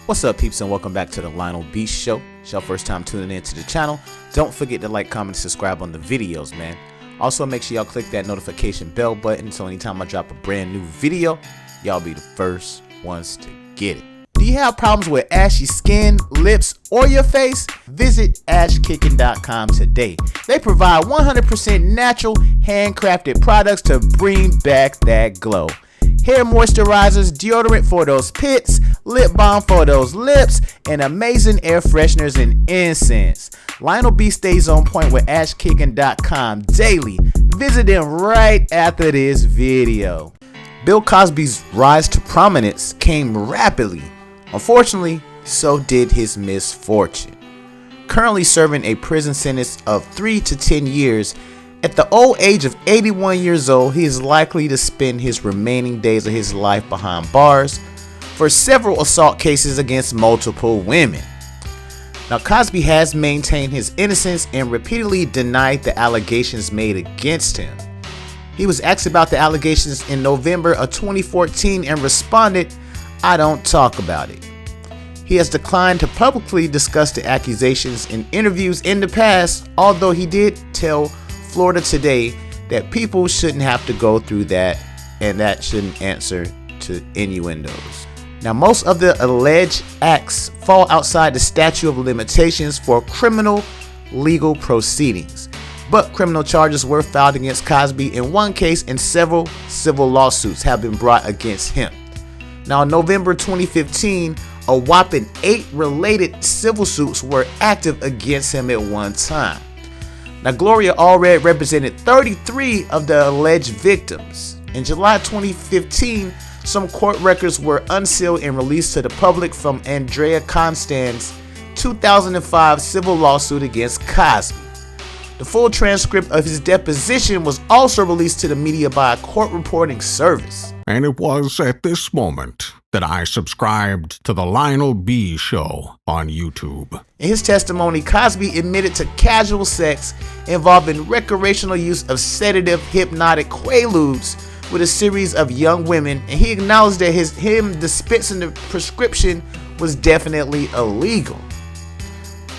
What's up, peeps, and welcome back to the Lionel B Show. It's your first time tuning in to the channel. Don't forget to like, comment, and subscribe on the videos, man. Also, make sure y'all click that notification bell button so anytime I drop a brand new video, y'all be the first ones to get it. Do you have problems with ashy skin, lips, or your face? Visit ashkicking.com today. They provide 100% natural, handcrafted products to bring back that glow. Hair moisturizers, deodorant for those pits, lip balm for those lips, and amazing air fresheners and incense. Lionel B stays on point with ashkicking.com daily. Visit them right after this video. Bill Cosby's rise to prominence came rapidly. Unfortunately, so did his misfortune. Currently serving a prison sentence of 3 to 10 years, at the old age of 81 years old, he is likely to spend his remaining days of his life behind bars for several assault cases against multiple women. Now, Cosby has maintained his innocence and repeatedly denied the allegations made against him. He was asked about the allegations in November of 2014 and responded, "I don't talk about it." He has declined to publicly discuss the accusations in interviews in the past, although he did tell Florida Today that people shouldn't have to go through that, and that shouldn't answer to innuendos. Now, most of the alleged acts fall outside the statute of limitations for criminal legal proceedings, but criminal charges were filed against Cosby in one case, and several civil lawsuits have been brought against him. Now, in November 2015, a whopping 8 related civil suits were active against him at one time. Now, Gloria already represented 33 of the alleged victims. In July 2015, some court records were unsealed and released to the public from Andrea Constand's 2005 civil lawsuit against Cosby. The full transcript of his deposition was also released to the media by a court reporting service. And it was at this moment that I subscribed to the Lionel B Show on YouTube. In his testimony, Cosby admitted to casual sex involving recreational use of sedative hypnotic quaaludes with a series of young women, and he acknowledged that him dispensing the prescription was definitely illegal.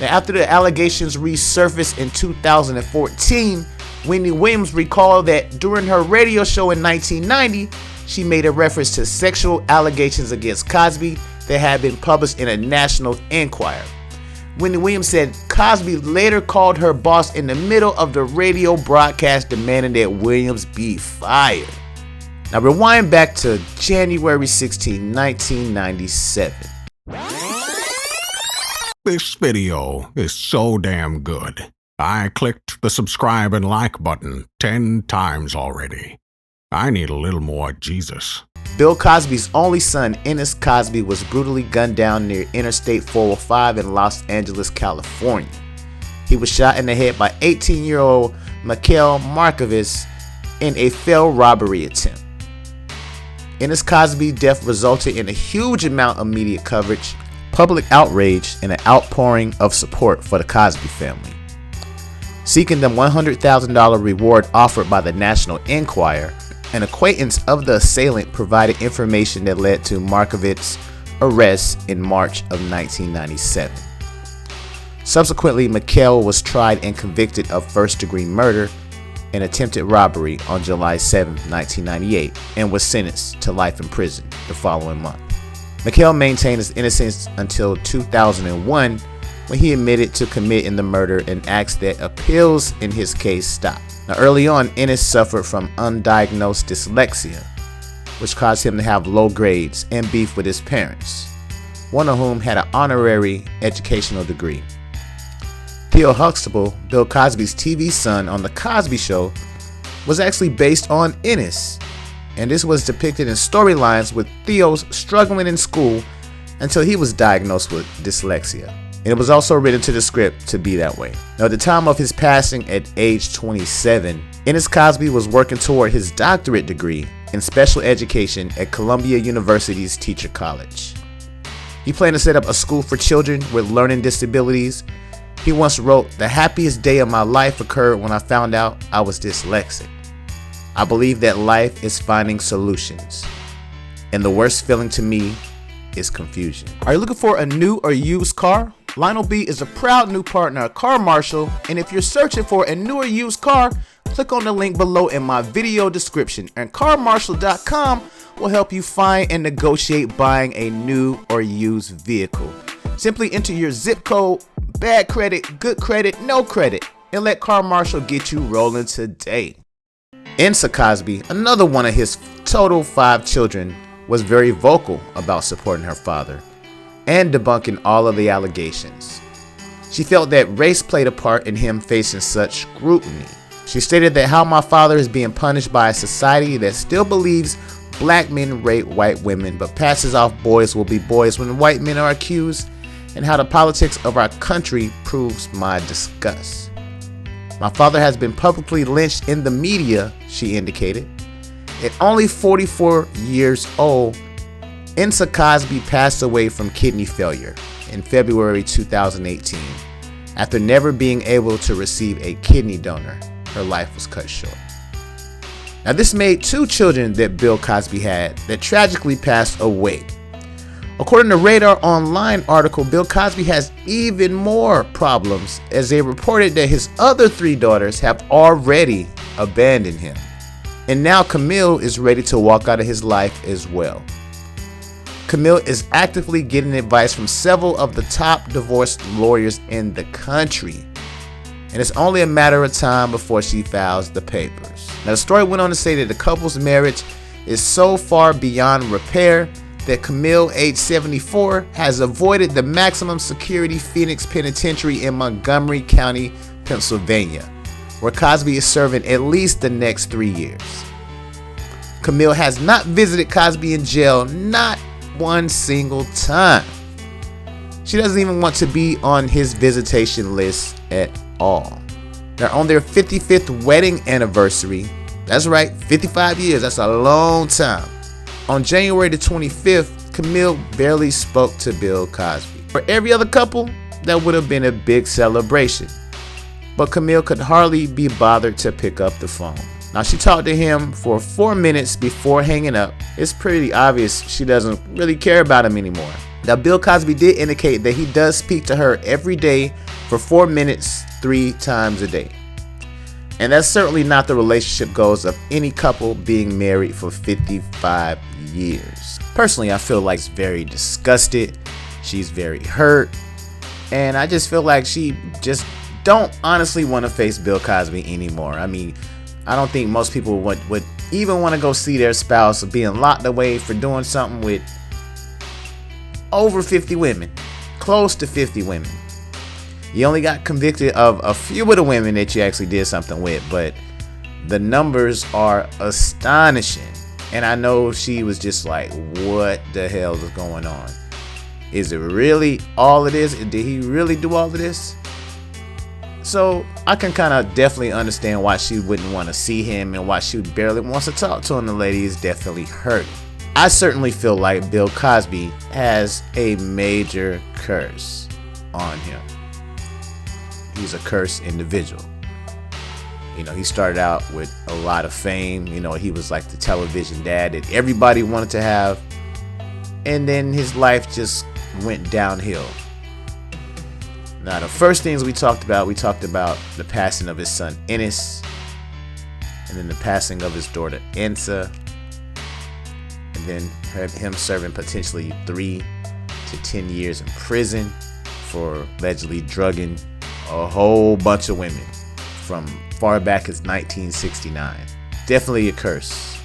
Now, after the allegations resurfaced in 2014, Wendy Williams recalled that during her radio show in 1990, she made a reference to sexual allegations against Cosby that had been published in a National Enquirer. Wendy Williams said Cosby later called her boss in the middle of the radio broadcast demanding that Williams be fired. Now, rewind back to January 16, 1997. This video is so damn good. I clicked the subscribe and like button 10 times already. I need a little more Jesus. Bill Cosby's only son, Ennis Cosby, was brutally gunned down near Interstate 405 in Los Angeles, California. He was shot in the head by 18-year-old Mikhail Markovitz in a failed robbery attempt. Ennis Cosby's death resulted in a huge amount of media coverage, public outrage, and an outpouring of support for the Cosby family. Seeking the $100,000 reward offered by the National Enquirer, an acquaintance of the assailant provided information that led to Markovitz's arrest in March of 1997. Subsequently, Mikhail was tried and convicted of first-degree murder and attempted robbery on July 7, 1998, and was sentenced to life in prison the following month. Mikhail maintained his innocence until 2001, when he admitted to committing the murder and asked that appeals in his case stop. Now, early on, Ennis suffered from undiagnosed dyslexia, which caused him to have low grades and beef with his parents, one of whom had an honorary educational degree. Theo Huxtable, Bill Cosby's TV son on The Cosby Show, was actually based on Ennis, and this was depicted in storylines with Theo struggling in school until he was diagnosed with dyslexia. And it was also written to the script to be that way. Now, at the time of his passing at age 27, Ennis Cosby was working toward his doctorate degree in special education at Columbia University's Teacher College. He planned to set up a school for children with learning disabilities. He once wrote, "The happiest day of my life occurred when I found out I was dyslexic. I believe that life is finding solutions, and the worst feeling to me is confusion. Are you looking for a new or used car? Lionel B is a proud new partner of Car Marshal, and if you're searching for a new or used car, click on the link below in my video description, and carmarshal.com will help you find and negotiate buying a new or used vehicle. Simply enter your zip code, bad credit, good credit, no credit, and let Car Marshal get you rolling today. Ensa Cosby, another one of his total 5 children, was very vocal about supporting her father and debunking all of the allegations. She felt that race played a part in him facing such scrutiny. She stated that how my father is being punished by a society that still believes black men rape white women but passes off boys will be boys when white men are accused, and how the politics of our country proves my disgust. My father has been publicly lynched in the media, she indicated. At only 44 years old, Ensa Cosby passed away from kidney failure in February 2018. After never being able to receive a kidney donor, her life was cut short. Now, this made 2 children that Bill Cosby had that tragically passed away. According to Radar Online article, Bill Cosby has even more problems, as they reported that his other 3 daughters have already abandoned him. And now Camille is ready to walk out of his life as well. Camille is actively getting advice from several of the top divorce lawyers in the country, and it's only a matter of time before she files the papers. Now, the story went on to say that the couple's marriage is so far beyond repair that Camille, age 74, has avoided the maximum security Phoenix Penitentiary in Montgomery County, Pennsylvania, where Cosby is serving at least the next 3 years. Camille has not visited Cosby in jail, not one single time. She doesn't even want to be on his visitation list at all. They're on their 55th wedding anniversary. That's right, 55 years, that's a long time. On January the 25th, Camille barely spoke to Bill Cosby. For every other couple, that would have been a big celebration. But Camille could hardly be bothered to pick up the phone. Now, she talked to him for 4 minutes before hanging up. It's pretty obvious she doesn't really care about him anymore. Now, Bill Cosby did indicate that he does speak to her every day for 4 minutes, 3 times a day. And that's certainly not the relationship goals of any couple being married for 55 years. Personally, I feel like she's very disgusted. She's very hurt. And I just feel like she just don't honestly want to face Bill Cosby anymore. I mean, I don't think most people would even want to go see their spouse being locked away for doing something with over 50 women, close to 50 women. You only got convicted of a few of the women that you actually did something with, but the numbers are astonishing. And I know she was just like, what the hell is going on? Is it really all of this? Did he really do all of this? So I can kind of definitely understand why she wouldn't want to see him and why she barely wants to talk to him. The lady is definitely hurt. I certainly feel like Bill Cosby has a major curse on him. He's a cursed individual. You know, he started out with a lot of fame. You know, he was like the television dad that everybody wanted to have. And then his life just went downhill. Now, the first things we talked about the passing of his son, Ennis, and then the passing of his daughter, Ensa, and then him serving potentially 3 to 10 years in prison for allegedly drugging a whole bunch of women from far back as 1969. Definitely a curse.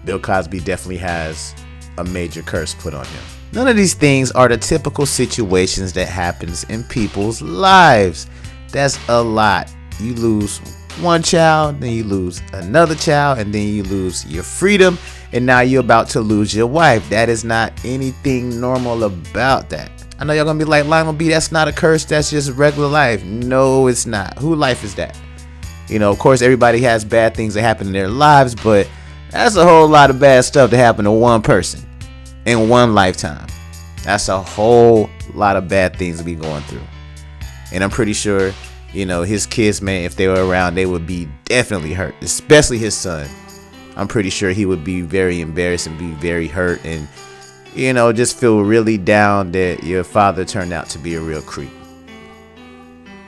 Bill Cosby definitely has a major curse put on him. None of these things are the typical situations that happens in people's lives. That's a lot. You lose one child, then you lose another child, and then you lose your freedom, and now you're about to lose your wife. That is not anything normal about that. I know y'all gonna be like, Lionel B, that's not a curse, that's just regular life. No, it's not. Who life is that? You know, of course, everybody has bad things that happen in their lives, but that's a whole lot of bad stuff to happen to one person in one lifetime. That's a whole lot of bad things to be going through. And I'm pretty sure, you know, his kids, man, if they were around, they would be definitely hurt, especially his son. I'm pretty sure he would be very embarrassed and be very hurt, and just feel really down that your father turned out to be a real creep.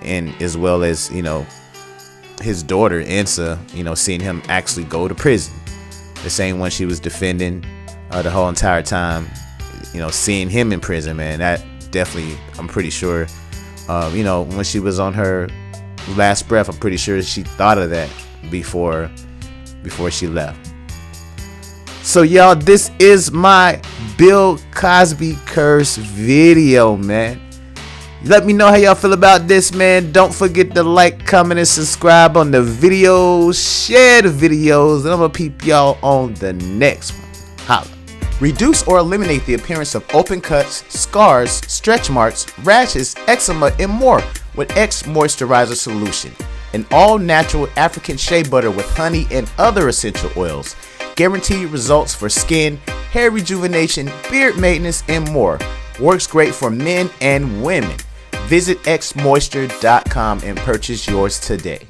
And as well as, his daughter, Ensa, seeing him actually go to prison. The same one she was defending the whole entire time. Seeing him in prison, man, that definitely, I'm pretty sure, when she was on her last breath, I'm pretty sure she thought of that before she left. So y'all, this is my Bill Cosby curse video, man. Let me know how y'all feel about this, man. Don't forget to like, comment, and subscribe on the videos. Share the videos, and I'm gonna peep y'all on the next one. Holla. Reduce or eliminate the appearance of open cuts, scars, stretch marks, rashes, eczema, and more with X Moisturizer Solution, an all-natural African shea butter with honey and other essential oils. Guaranteed results for skin, hair rejuvenation, beard maintenance, and more. Works great for men and women. Visit xmoisture.com and purchase yours today.